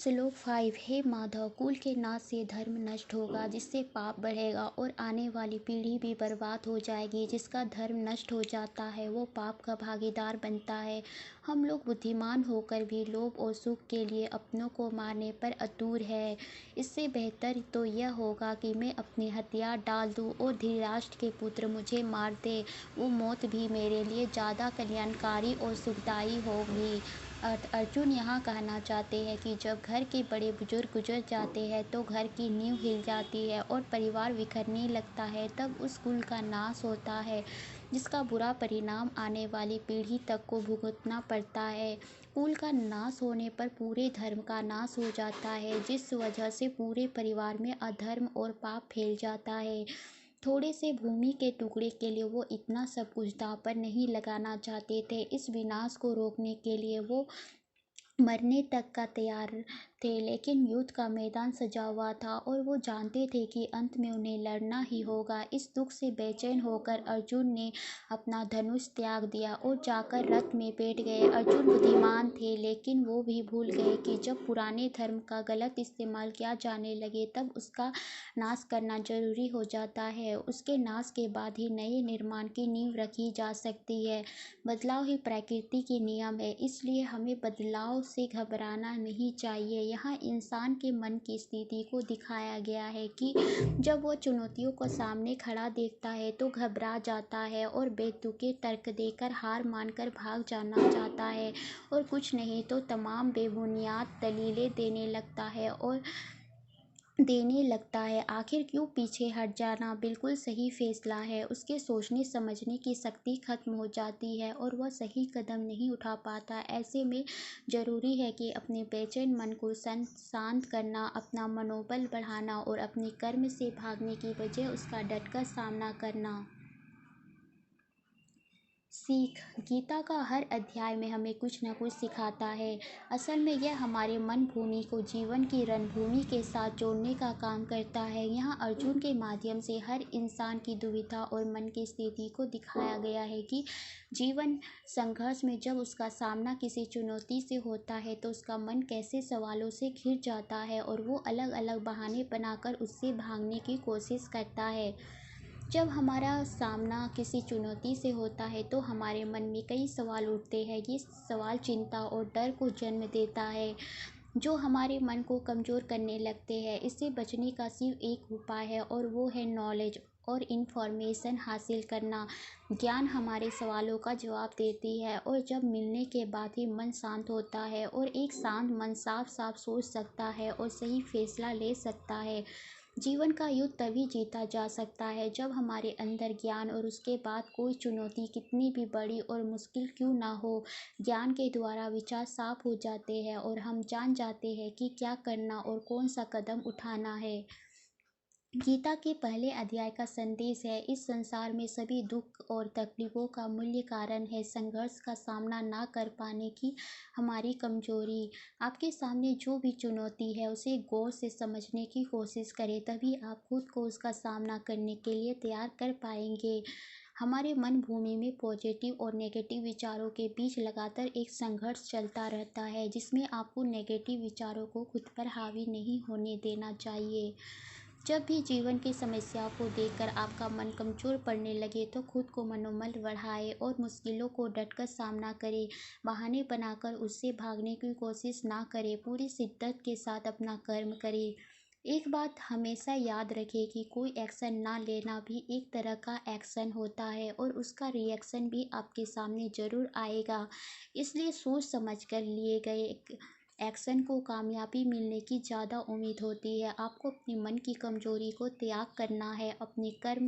श्लोक 5। हे माधव, कुल के नाश से धर्म नष्ट होगा, जिससे पाप बढ़ेगा और आने वाली पीढ़ी भी बर्बाद हो जाएगी। जिसका धर्म नष्ट हो जाता है वो पाप का भागीदार बनता है। हम लोग बुद्धिमान होकर भी लोभ और सुख के लिए अपनों को मारने पर आतुर है। इससे बेहतर तो यह होगा कि मैं अपनी हथियार डाल दूं और धृतराष्ट्र के पुत्र मुझे मार दे। वो मौत भी मेरे लिए ज़्यादा कल्याणकारी और सुखदायी होगी। अर्जुन यहाँ कहना चाहते हैं कि जब घर के बड़े बुजुर्ग गुजर जाते हैं तो घर की नींव हिल जाती है और परिवार बिखरने लगता है। तब उस कुल का नाश होता है, जिसका बुरा परिणाम आने वाली पीढ़ी तक को भुगतना पड़ता है। कुल का नाश होने पर पूरे धर्म का नाश हो जाता है, जिस वजह से पूरे परिवार में अधर्म और पाप फैल जाता है। थोड़े से भूमि के टुकड़े के लिए वो इतना सब कुछ दांव पर नहीं लगाना चाहते थे। इस विनाश को रोकने के लिए वो मरने तक का तैयार थे, लेकिन युद्ध का मैदान सजा हुआ था और वो जानते थे कि अंत में उन्हें लड़ना ही होगा। इस दुख से बेचैन होकर अर्जुन ने अपना धनुष त्याग दिया और जाकर रथ में बैठ गए। अर्जुन बुद्धिमान थे, लेकिन वो भी भूल गए कि जब पुराने धर्म का गलत इस्तेमाल किया जाने लगे तब उसका नाश करना जरूरी हो जाता है। उसके नाश के बाद ही नए निर्माण की नींव रखी जा सकती है। बदलाव ही प्रकृति की नियम है, इसलिए हमें बदलाव से घबराना नहीं चाहिए। यहाँ इंसान के मन की स्थिति को दिखाया गया है कि जब वो चुनौतियों को सामने खड़ा देखता है तो घबरा जाता है और बेतुके तर्क देकर हार मानकर भाग जाना चाहता है और कुछ नहीं तो तमाम बेबुनियाद दलीलें देने लगता है। आखिर क्यों पीछे हट जाना बिल्कुल सही फैसला है। उसके सोचने समझने की शक्ति खत्म हो जाती है और वह सही कदम नहीं उठा पाता। ऐसे में जरूरी है कि अपने बेचैन मन को शांत करना, अपना मनोबल बढ़ाना और अपने कर्म से भागने की बजाय उसका डटकर सामना करना। सीख। गीता का हर अध्याय में हमें कुछ न कुछ सिखाता है। असल में यह हमारे मन भूमि को जीवन की रणभूमि के साथ जोड़ने का काम करता है। यहाँ अर्जुन के माध्यम से हर इंसान की दुविधा और मन की स्थिति को दिखाया गया है कि जीवन संघर्ष में जब उसका सामना किसी चुनौती से होता है तो उसका मन कैसे सवालों से घिर जाता है और वो अलग अलग बहाने बनाकर उससे भागने की कोशिश करता है। जब हमारा सामना किसी चुनौती से होता है तो हमारे मन में कई सवाल उठते हैं। ये सवाल चिंता और डर को जन्म देता है, जो हमारे मन को कमज़ोर करने लगते हैं। इससे बचने का सिर्फ एक उपाय है और वो है नॉलेज और इन्फॉर्मेशन हासिल करना। ज्ञान हमारे सवालों का जवाब देती है और जब मिलने के बाद ही मन शांत होता है और एक शांत मन साफ साफ सोच सकता है और सही फैसला ले सकता है। जीवन का युद्ध तभी जीता जा सकता है जब हमारे अंदर ज्ञान और उसके बाद कोई चुनौती कितनी भी बड़ी और मुश्किल क्यों ना हो, ज्ञान के द्वारा विचार साफ हो जाते हैं और हम जान जाते हैं कि क्या करना और कौन सा कदम उठाना है। गीता के पहले अध्याय का संदेश है, इस संसार में सभी दुख और तकलीफों का मूल्य कारण है संघर्ष का सामना ना कर पाने की हमारी कमजोरी। आपके सामने जो भी चुनौती है उसे गौर से समझने की कोशिश करें, तभी आप खुद को उसका सामना करने के लिए तैयार कर पाएंगे। हमारे मन भूमि में पॉजिटिव और नेगेटिव विचारों के बीच लगातार एक संघर्ष चलता रहता है, जिसमें आपको नेगेटिव विचारों को खुद पर हावी नहीं होने देना चाहिए। जब भी जीवन की समस्याओं को देखकर आपका मन कमजोर पड़ने लगे तो खुद को मनोबल बढ़ाएं और मुश्किलों को डटकर सामना करें। बहाने बनाकर उससे भागने की कोशिश ना करें, पूरी शिद्दत के साथ अपना कर्म करें। एक बात हमेशा याद रखें कि कोई एक्शन ना लेना भी एक तरह का एक्शन होता है और उसका रिएक्शन भी आपके सामने जरूर आएगा। इसलिए सोच समझ कर लिए गए एक्शन को कामयाबी मिलने की ज़्यादा उम्मीद होती है। आपको अपने मन की कमजोरी को त्याग करना है, अपने कर्म